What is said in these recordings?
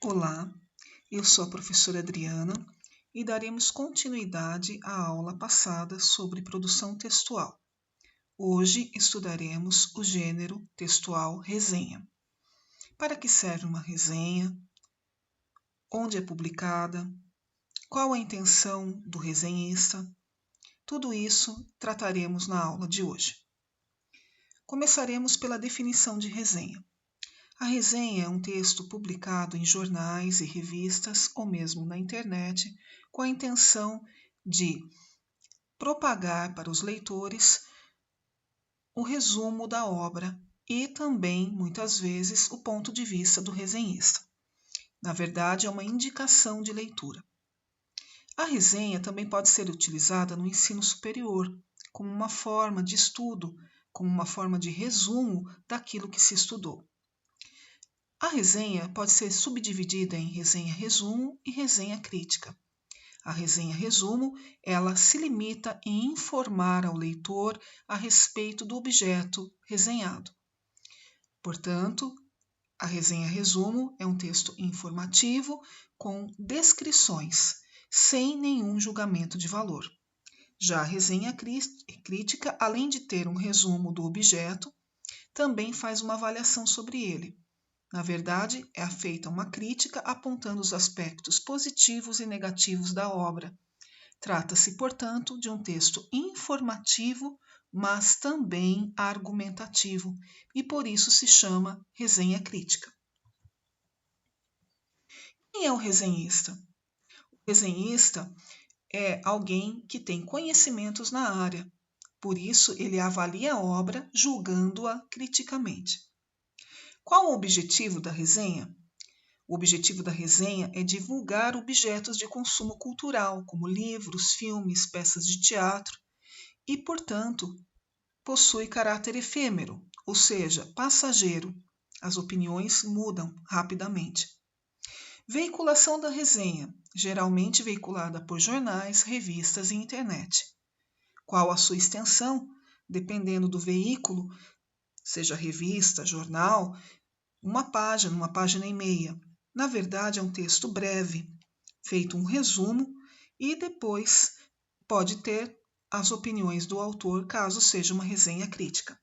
Olá, eu sou a professora Adriana e daremos continuidade à aula passada sobre produção textual. Hoje estudaremos o gênero textual resenha. Para que serve uma resenha? Onde é publicada? Qual a intenção do resenhista? Tudo isso trataremos na aula de hoje. Começaremos pela definição de resenha. A resenha é um texto publicado em jornais e revistas ou mesmo na internet com a intenção de propagar para os leitores o resumo da obra e também, muitas vezes, o ponto de vista do resenhista. Na verdade, é uma indicação de leitura. A resenha também pode ser utilizada no ensino superior, como uma forma de estudo, como uma forma de resumo daquilo que se estudou. A resenha pode ser subdividida em resenha-resumo e resenha-crítica. A resenha-resumo, ela se limita em informar ao leitor a respeito do objeto resenhado. Portanto, a resenha-resumo é um texto informativo com descrições, sem nenhum julgamento de valor. Já a resenha-crítica, além de ter um resumo do objeto, também faz uma avaliação sobre ele. Na verdade, é feita uma crítica apontando os aspectos positivos e negativos da obra. Trata-se, portanto, de um texto informativo, mas também argumentativo, e por isso se chama resenha crítica. Quem é o resenhista? O resenhista é alguém que tem conhecimentos na área, por isso ele avalia a obra julgando-a criticamente. Qual o objetivo da resenha? O objetivo da resenha é divulgar objetos de consumo cultural, como livros, filmes, peças de teatro, e, portanto, possui caráter efêmero, ou seja, passageiro. As opiniões mudam rapidamente. Veiculação da resenha, geralmente veiculada por jornais, revistas e internet. Qual a sua extensão? Dependendo do veículo, seja revista, jornal, uma página e meia. Na verdade, é um texto breve, feito um resumo e depois pode ter as opiniões do autor, caso seja uma resenha crítica.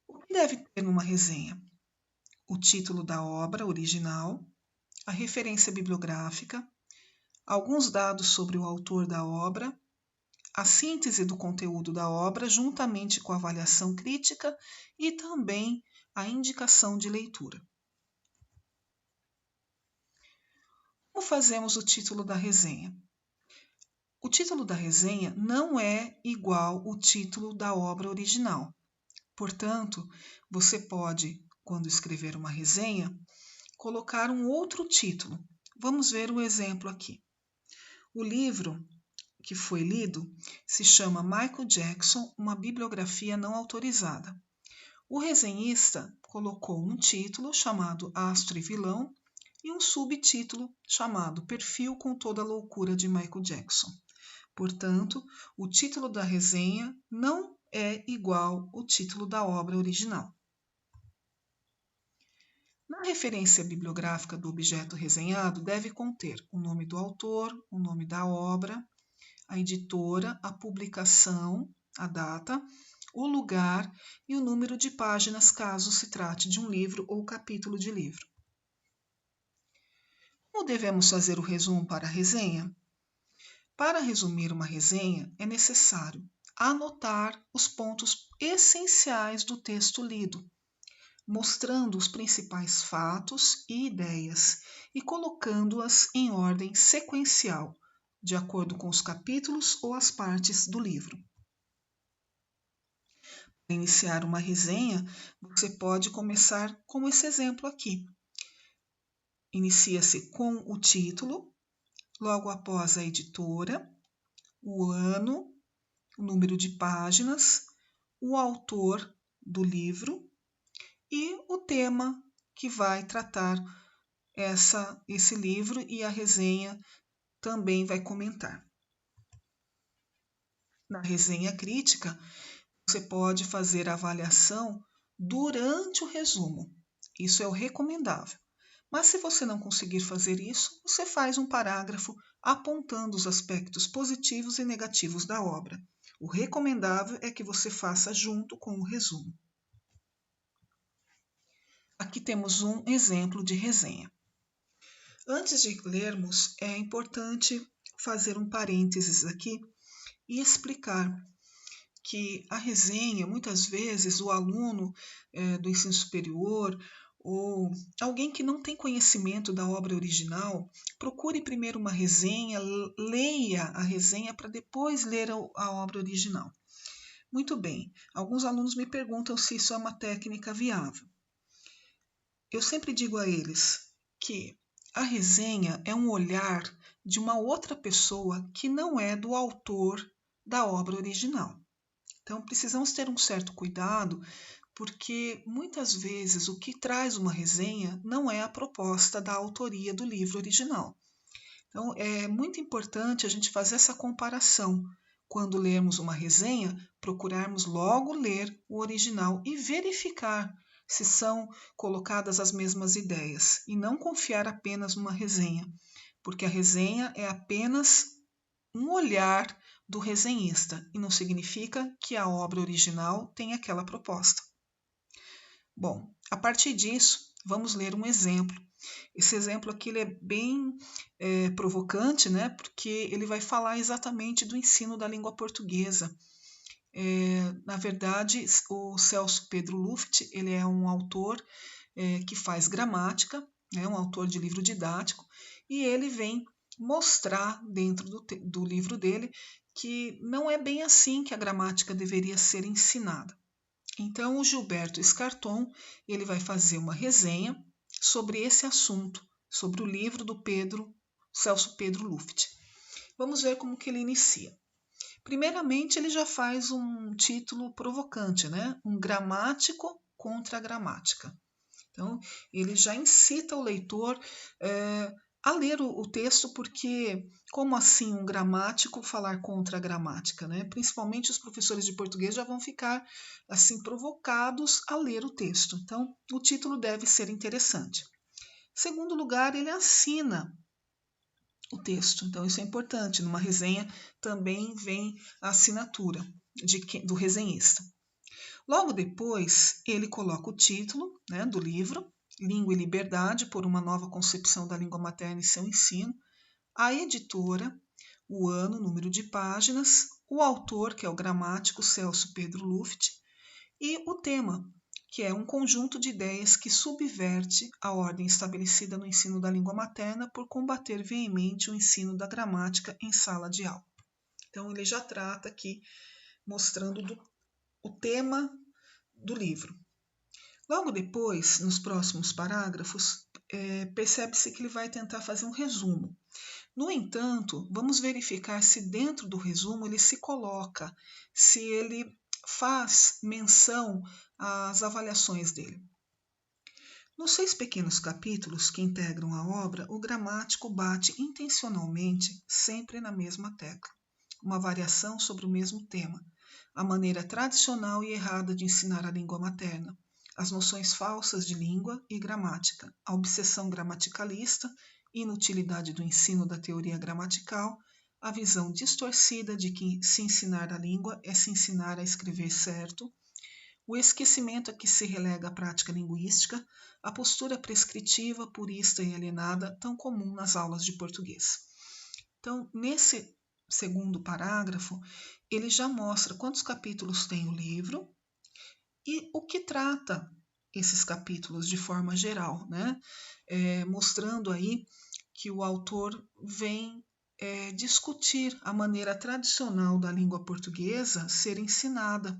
O que deve ter numa resenha? O título da obra original, a referência bibliográfica, alguns dados sobre o autor da obra, a síntese do conteúdo da obra, juntamente com a avaliação crítica e também a indicação de leitura. Como fazemos o título da resenha? O título da resenha não é igual ao título da obra original. Portanto, você pode, quando escrever uma resenha, colocar um outro título. Vamos ver o exemplo aqui. O livro que foi lido se chama Michael Jackson, uma bibliografia não autorizada. O resenhista colocou um título chamado Astro e Vilão e um subtítulo chamado Perfil com toda a loucura de Michael Jackson. Portanto, o título da resenha não é igual ao título da obra original. Na referência bibliográfica do objeto resenhado, deve conter o nome do autor, o nome da obra, a editora, a publicação, a data, o lugar e o número de páginas, caso se trate de um livro ou capítulo de livro. Como devemos fazer o resumo para a resenha? Para resumir uma resenha, é necessário anotar os pontos essenciais do texto lido, mostrando os principais fatos e ideias e colocando-as em ordem sequencial, de acordo com os capítulos ou as partes do livro. Para iniciar uma resenha, você pode começar com esse exemplo aqui. Inicia-se com o título, logo após a editora, o ano, o número de páginas, o autor do livro e o tema que vai tratar esse livro, e a resenha também vai comentar. Na resenha crítica, você pode fazer a avaliação durante o resumo. Isso é o recomendável. Mas se você não conseguir fazer isso, você faz um parágrafo apontando os aspectos positivos e negativos da obra. O recomendável é que você faça junto com o resumo. Aqui temos um exemplo de resenha. Antes de lermos, é importante fazer um parênteses aqui e explicar que a resenha, muitas vezes, o aluno do ensino superior ou alguém que não tem conhecimento da obra original, procure primeiro uma resenha, leia a resenha para depois ler a obra original. Muito bem, alguns alunos me perguntam se isso é uma técnica viável. Eu sempre digo a eles que a resenha é um olhar de uma outra pessoa que não é do autor da obra original. Então, precisamos ter um certo cuidado, porque muitas vezes o que traz uma resenha não é a proposta da autoria do livro original. Então, é muito importante a gente fazer essa comparação. Quando lermos uma resenha, procurarmos logo ler o original e verificar se são colocadas as mesmas ideias e não confiar apenas numa resenha, porque a resenha é apenas um olhar do resenhista e não significa que a obra original tem aquela proposta. Bom, a partir disso, vamos ler um exemplo. Esse exemplo aqui ele é bem provocante, né? Porque ele vai falar exatamente do ensino da língua portuguesa. Na verdade, o Celso Pedro Luft ele é um autor que faz gramática, um autor de livro didático, e ele vem mostrar dentro do livro dele que não é bem assim que a gramática deveria ser ensinada. Então, o Gilberto Scarton ele vai fazer uma resenha sobre esse assunto, sobre o livro do Celso Pedro Luft. Vamos ver como que ele inicia. Primeiramente, ele já faz um título provocante, né? Um gramático contra a gramática. Então, ele já incita o leitor a ler o texto, porque como assim um gramático falar contra a gramática, né? Principalmente os professores de português já vão ficar assim provocados a ler o texto. Então, o título deve ser interessante. Segundo lugar, ele assina o texto. Então, isso é importante. Numa resenha também vem a assinatura do resenhista. Logo depois, ele coloca o título do livro, Língua e Liberdade, por uma nova concepção da língua materna e seu ensino, a editora, o ano, número de páginas, o autor, que é o gramático Celso Pedro Luft, e o tema, que é um conjunto de ideias que subverte a ordem estabelecida no ensino da língua materna por combater veemente o ensino da gramática em sala de aula. Então, ele já trata aqui, mostrando o tema do livro. Logo depois, nos próximos parágrafos, percebe-se que ele vai tentar fazer um resumo. No entanto, vamos verificar se dentro do resumo ele se coloca, se ele faz menção às avaliações dele. Nos 6 pequenos capítulos que integram a obra, o gramático bate intencionalmente sempre na mesma tecla, uma variação sobre o mesmo tema, a maneira tradicional e errada de ensinar a língua materna, as noções falsas de língua e gramática, a obsessão gramaticalista, inutilidade do ensino da teoria gramatical, a visão distorcida de que se ensinar a língua é se ensinar a escrever certo, o esquecimento a que se relega a prática linguística, a postura prescritiva, purista e alienada tão comum nas aulas de português. Então, nesse segundo parágrafo, ele já mostra quantos capítulos tem o livro e o que trata esses capítulos de forma geral, né? Mostrando aí que o autor vem discutir a maneira tradicional da língua portuguesa ser ensinada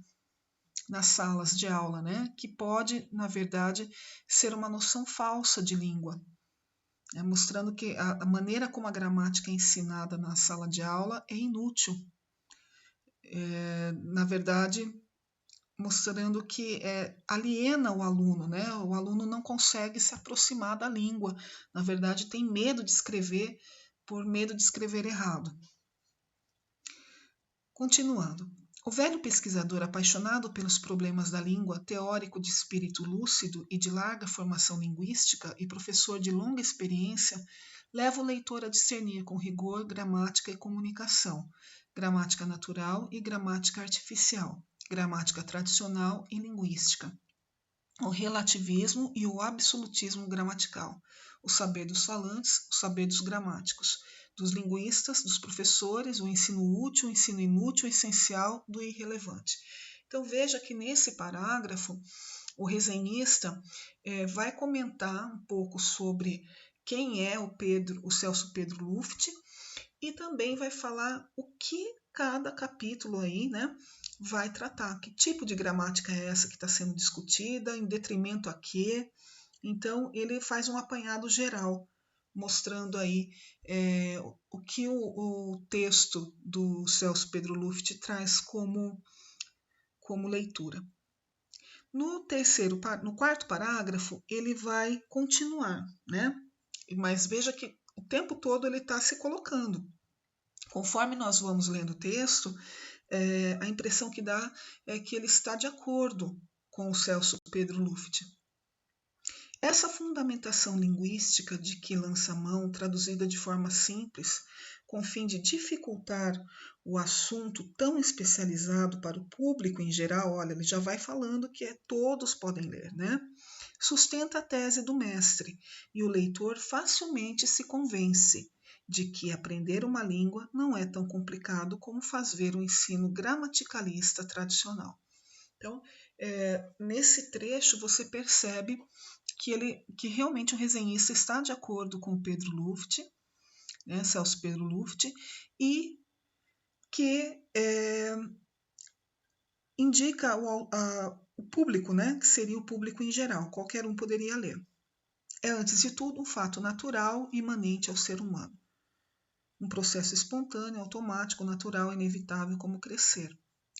nas salas de aula, né? Que pode, na verdade, ser uma noção falsa de língua, mostrando que a maneira como a gramática é ensinada na sala de aula é inútil. Na verdade, mostrando que aliena o aluno, né? O aluno não consegue se aproximar da língua, na verdade tem medo de escrever por medo de escrever errado. Continuando, O velho pesquisador apaixonado pelos problemas da língua, teórico de espírito lúcido e de larga formação linguística e professor de longa experiência, leva o leitor a discernir com rigor gramática e comunicação, gramática natural e gramática artificial, gramática tradicional e linguística, o relativismo e o absolutismo gramatical, o saber dos falantes, o saber dos gramáticos, dos linguistas, dos professores, o ensino útil, o ensino inútil, o essencial do irrelevante. Então veja que nesse parágrafo o resenhista vai comentar um pouco sobre quem é o Celso Pedro Luft e também vai falar o que cada capítulo aí, né, vai tratar, que tipo de gramática é essa que está sendo discutida, em detrimento a quê. Então ele faz um apanhado geral, mostrando aí o que o texto do Celso Pedro Luft traz como leitura. No quarto parágrafo, ele vai continuar, né? Mas veja que o tempo todo ele está se colocando. Conforme nós vamos lendo o texto, a impressão que dá é que ele está de acordo com o Celso Pedro Luft. Essa fundamentação linguística de que lança a mão, traduzida de forma simples, com o fim de dificultar o assunto tão especializado para o público em geral, olha, ele já vai falando que todos podem ler, né? Sustenta a tese do mestre e o leitor facilmente se convence de que aprender uma língua não é tão complicado como faz ver o ensino gramaticalista tradicional. Então, nesse trecho você percebe que realmente o resenhista está de acordo com o Pedro Luft, né, Celso Pedro Luft, e que indica o público, né, que seria o público em geral, qualquer um poderia ler. É, antes de tudo, um fato natural e imanente ao ser humano. Um processo espontâneo, automático, natural, inevitável como crescer.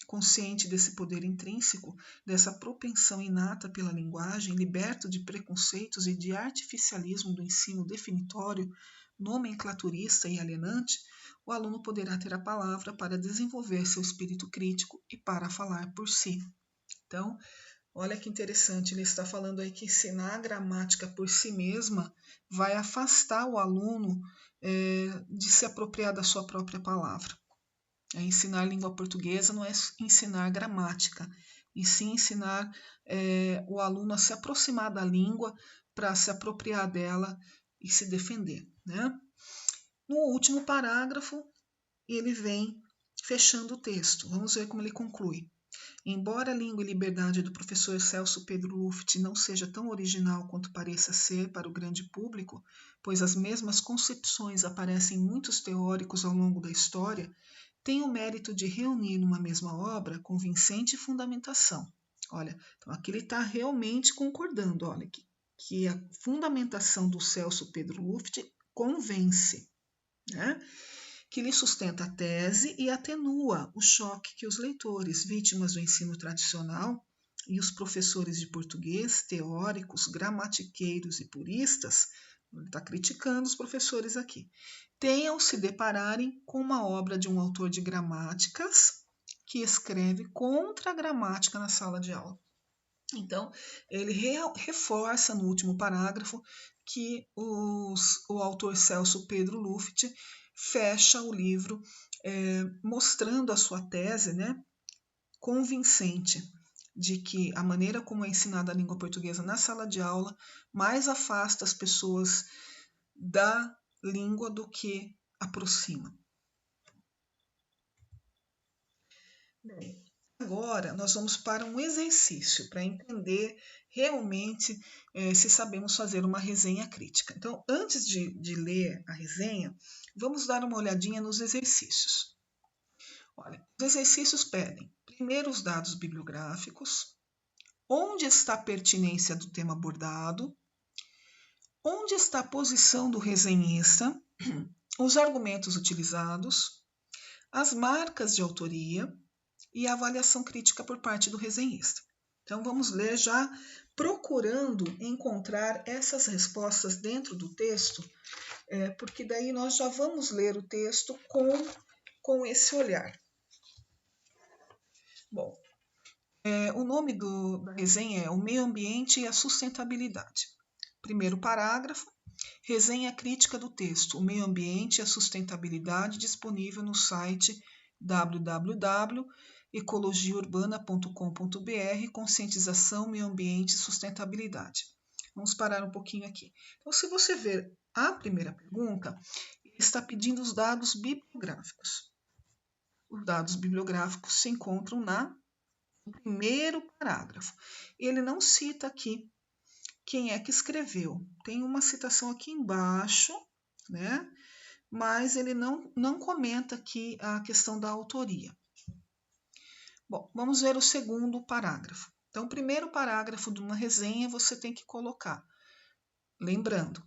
Consciente desse poder intrínseco, dessa propensão inata pela linguagem, liberto de preconceitos e de artificialismo do ensino definitório, nomenclaturista e alienante, o aluno poderá ter a palavra para desenvolver seu espírito crítico e para falar por si. Então, olha que interessante, ele está falando aí que ensinar a gramática por si mesma vai afastar o aluno de se apropriar da sua própria palavra. Ensinar língua portuguesa não é ensinar gramática, e sim ensinar o aluno a se aproximar da língua para se apropriar dela e se defender, né? No último parágrafo, ele vem fechando o texto. Vamos ver como ele conclui. Embora a língua e liberdade do professor Celso Pedro Luft não seja tão original quanto pareça ser para o grande público, pois as mesmas concepções aparecem em muitos teóricos ao longo da história, tem o mérito de reunir numa mesma obra convincente fundamentação. Olha, então aqui ele está realmente concordando, olha, que a fundamentação do Celso Pedro Luft convence, né? Que lhe sustenta a tese e atenua o choque que os leitores, vítimas do ensino tradicional, e os professores de português, teóricos, gramatiqueiros e puristas, ele está criticando os professores aqui, têm ao se depararem com uma obra de um autor de gramáticas que escreve contra a gramática na sala de aula. Então, ele reforça no último parágrafo que o autor Celso Pedro Luft fecha o livro mostrando a sua tese, né, convincente de que a maneira como é ensinada a língua portuguesa na sala de aula mais afasta as pessoas da língua do que aproxima. Bem, agora nós vamos para um exercício para entender realmente se sabemos fazer uma resenha crítica. Então, antes de ler a resenha, vamos dar uma olhadinha nos exercícios. Olha, os exercícios pedem primeiro os dados bibliográficos, onde está a pertinência do tema abordado, onde está a posição do resenhista, os argumentos utilizados, as marcas de autoria e a avaliação crítica por parte do resenhista. Então vamos ler já procurando encontrar essas respostas dentro do texto, porque daí nós já vamos ler o texto com esse olhar. Bom, o nome da resenha é O Meio Ambiente e a Sustentabilidade. Primeiro parágrafo, resenha crítica do texto, O Meio Ambiente e a Sustentabilidade, disponível no site www.ecologiaurbana.com.br, conscientização, meio ambiente e sustentabilidade. Vamos parar um pouquinho aqui. Então, se você ver a primeira pergunta, ele está pedindo os dados bibliográficos. Os dados bibliográficos se encontram no primeiro parágrafo. Ele não cita aqui quem é que escreveu. Tem uma citação aqui embaixo, né? Mas ele não comenta aqui a questão da autoria. Bom, vamos ver o segundo parágrafo. Então, o primeiro parágrafo de uma resenha você tem que colocar, lembrando,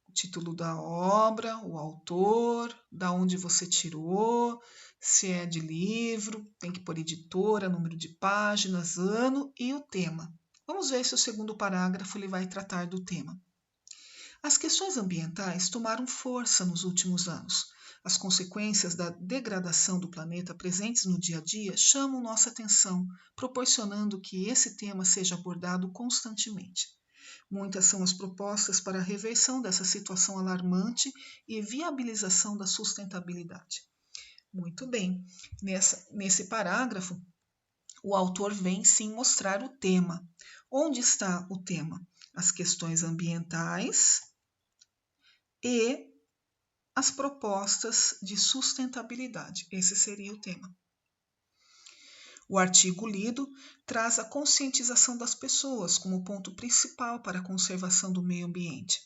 o título da obra, o autor, da onde você tirou, se é de livro, tem que pôr editora, número de páginas, ano e o tema. Vamos ver se o segundo parágrafo ele vai tratar do tema. As questões ambientais tomaram força nos últimos anos. As consequências da degradação do planeta presentes no dia a dia chamam nossa atenção, proporcionando que esse tema seja abordado constantemente. Muitas são as propostas para a reversão dessa situação alarmante e viabilização da sustentabilidade. Muito bem, nesse parágrafo, o autor vem sim mostrar o tema. Onde está o tema? As questões ambientais e as propostas de sustentabilidade. Esse seria o tema. O artigo lido traz a conscientização das pessoas como ponto principal para a conservação do meio ambiente.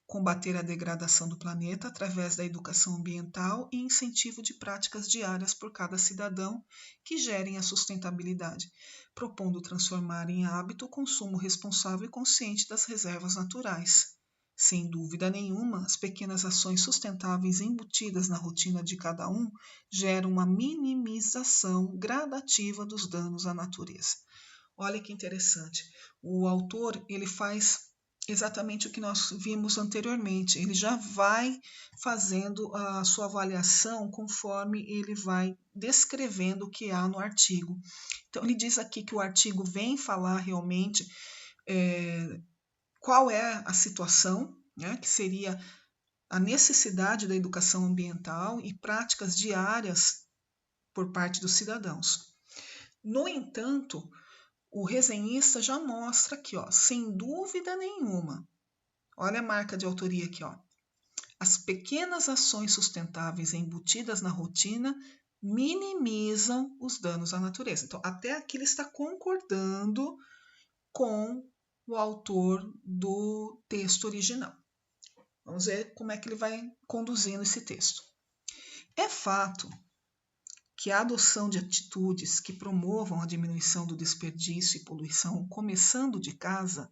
Combater a degradação do planeta através da educação ambiental e incentivo de práticas diárias por cada cidadão que gerem a sustentabilidade, propondo transformar em hábito o consumo responsável e consciente das reservas naturais. Sem dúvida nenhuma, as pequenas ações sustentáveis embutidas na rotina de cada um geram uma minimização gradativa dos danos à natureza. Olha que interessante. O autor ele faz exatamente o que nós vimos anteriormente. Ele já vai fazendo a sua avaliação conforme ele vai descrevendo o que há no artigo. Então, ele diz aqui que o artigo vem falar realmente qual é a situação, né, que seria a necessidade da educação ambiental e práticas diárias por parte dos cidadãos. No entanto, o resenhista já mostra aqui, ó, sem dúvida nenhuma, olha a marca de autoria aqui, ó, as pequenas ações sustentáveis embutidas na rotina minimizam os danos à natureza. Então, até aqui ele está concordando com o autor do texto original. Vamos ver como é que ele vai conduzindo esse texto. É fato que a adoção de atitudes que promovam a diminuição do desperdício e poluição, começando de casa,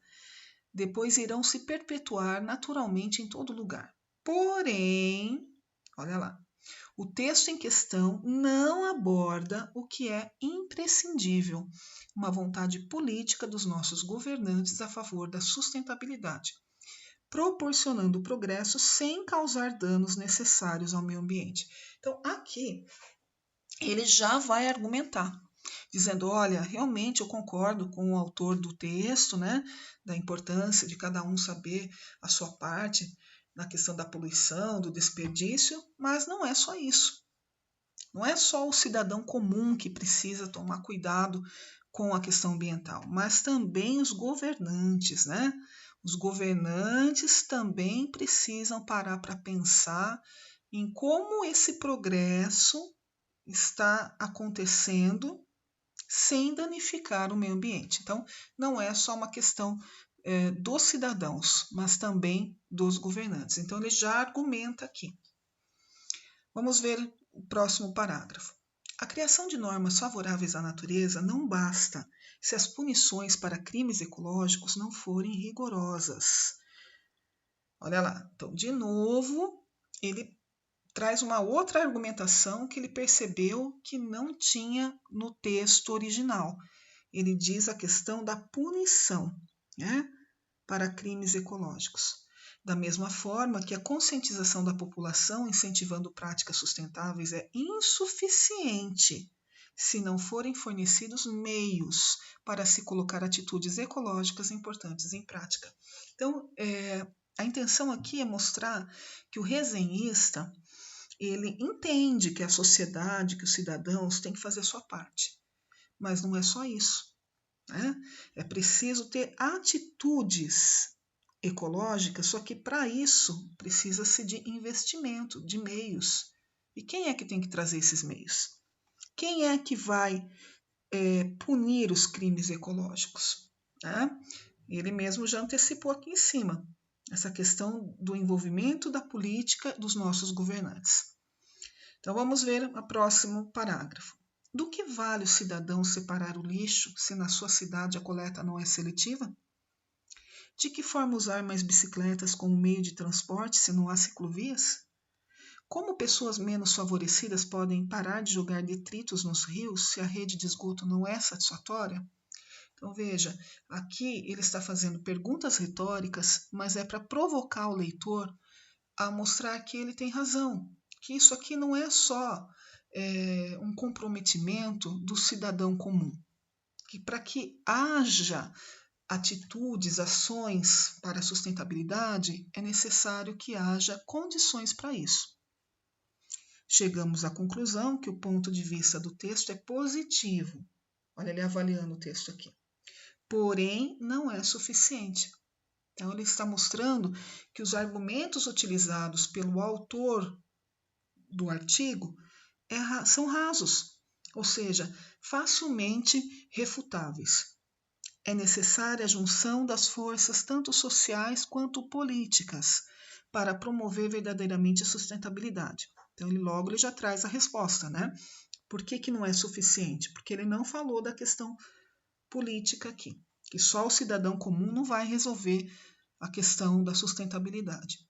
depois irão se perpetuar naturalmente em todo lugar. Porém, olha lá, o texto em questão não aborda o que é imprescindível, uma vontade política dos nossos governantes a favor da sustentabilidade, proporcionando progresso sem causar danos necessários ao meio ambiente. Então, aqui ele já vai argumentar, dizendo, olha, realmente eu concordo com o autor do texto, né, da importância de cada um saber a sua parte na questão da poluição, do desperdício, mas não é só isso. Não é só o cidadão comum que precisa tomar cuidado com a questão ambiental, mas também os governantes, né? Os governantes também precisam parar para pensar em como esse progresso está acontecendo sem danificar o meio ambiente. Então, não é só uma questão dos cidadãos, mas também dos governantes. Então, ele já argumenta aqui. Vamos ver o próximo parágrafo. A criação de normas favoráveis à natureza não basta se as punições para crimes ecológicos não forem rigorosas. Olha lá, então, de novo, ele traz uma outra argumentação que ele percebeu que não tinha no texto original. Ele diz a questão da punição, né, para crimes ecológicos. Da mesma forma que a conscientização da população incentivando práticas sustentáveis é insuficiente se não forem fornecidos meios para se colocar atitudes ecológicas importantes em prática. Então, a intenção aqui é mostrar que o resenhista, ele entende que a sociedade, que os cidadãos têm que fazer a sua parte, mas não é só isso, né? É preciso ter atitudes ecológicas, só que para isso precisa-se de investimento, de meios. E quem é que tem que trazer esses meios? Quem é que vai punir os crimes ecológicos? Né? Ele mesmo já antecipou aqui em cima essa questão do envolvimento da política dos nossos governantes. Então vamos ver o próximo parágrafo. Do que vale o cidadão separar o lixo se na sua cidade a coleta não é seletiva? De que forma usar mais bicicletas como meio de transporte se não há ciclovias? Como pessoas menos favorecidas podem parar de jogar detritos nos rios se a rede de esgoto não é satisfatória? Então veja, aqui ele está fazendo perguntas retóricas, mas é para provocar o leitor a mostrar que ele tem razão, que isso aqui não é só um comprometimento do cidadão comum, que para que haja atitudes, ações para a sustentabilidade, é necessário que haja condições para isso. Chegamos à conclusão que o ponto de vista do texto é positivo. Olha ele avaliando o texto aqui. Porém, não é suficiente. Então, ele está mostrando que os argumentos utilizados pelo autor do artigo são rasos, ou seja, facilmente refutáveis. É necessária a junção das forças tanto sociais quanto políticas para promover verdadeiramente a sustentabilidade. Então, ele já traz a resposta, né? Por que não é suficiente? Porque ele não falou da questão política aqui, que só o cidadão comum não vai resolver a questão da sustentabilidade.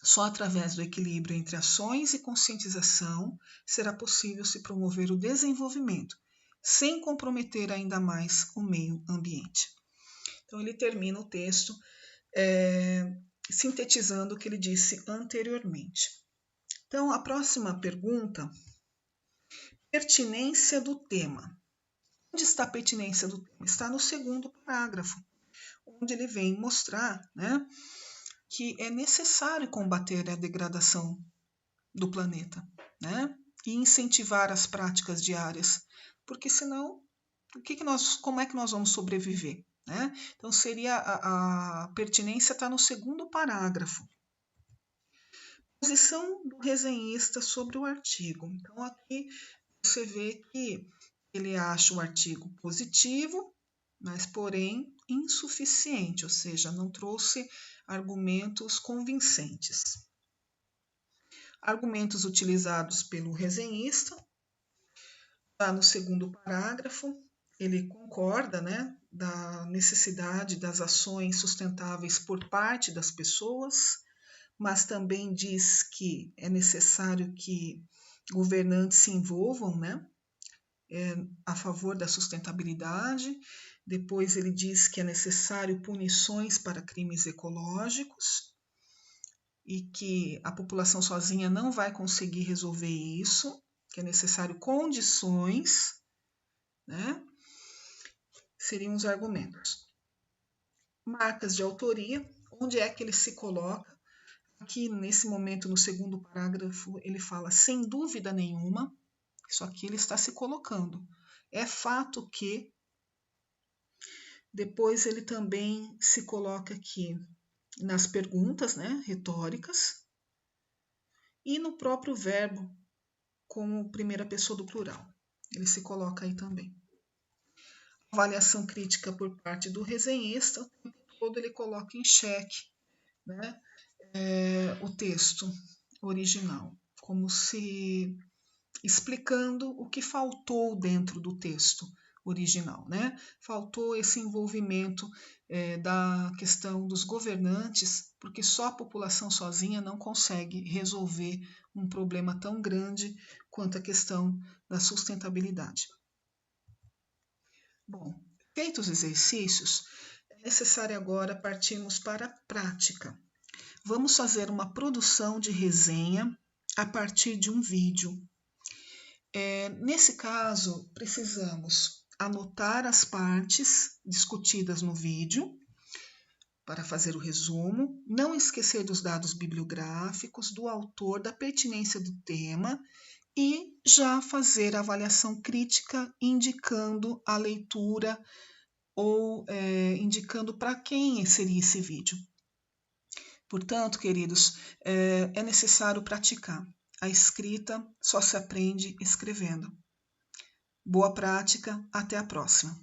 Só através do equilíbrio entre ações e conscientização será possível se promover o desenvolvimento, sem comprometer ainda mais o meio ambiente. Então, ele termina o texto sintetizando o que ele disse anteriormente. Então, a próxima pergunta, pertinência do tema. Onde está a pertinência do tema? Está no segundo parágrafo, onde ele vem mostrar, né, que é necessário combater a degradação do planeta, né, e incentivar as práticas diárias, porque senão, como é que nós vamos sobreviver? Né? Então, seria a pertinência está no segundo parágrafo. Posição do resenhista sobre o artigo. Então, aqui você vê que ele acha o artigo positivo, mas, porém, insuficiente, ou seja, não trouxe argumentos convincentes. Argumentos utilizados pelo resenhista, lá no segundo parágrafo, ele concorda, né, da necessidade das ações sustentáveis por parte das pessoas, mas também diz que é necessário que governantes se envolvam, né, a favor da sustentabilidade. Depois ele diz que é necessário punições para crimes ecológicos e que a população sozinha não vai conseguir resolver isso, que é necessário condições, né? Seriam os argumentos. Marcas de autoria, onde é que ele se coloca? Aqui, nesse momento, no segundo parágrafo, ele fala sem dúvida nenhuma, isso aqui ele está se colocando. É fato que, depois ele também se coloca aqui nas perguntas, né, retóricas, e no próprio verbo, como primeira pessoa do plural. Ele se coloca aí também. Avaliação crítica por parte do resenhista, o tempo todo ele coloca em xeque, né, o texto original, como se explicando o que faltou dentro do texto original, né? Faltou esse envolvimento da questão dos governantes, porque só a população sozinha não consegue resolver um problema tão grande quanto a questão da sustentabilidade. Bom, feitos os exercícios, é necessário agora partirmos para a prática. Vamos fazer uma produção de resenha a partir de um vídeo. Nesse caso, precisamos anotar as partes discutidas no vídeo para fazer o resumo, não esquecer dos dados bibliográficos, do autor, da pertinência do tema e já fazer a avaliação crítica indicando a leitura ou indicando para quem seria esse vídeo. Portanto, queridos, é necessário praticar. A escrita só se aprende escrevendo. Boa prática, até a próxima.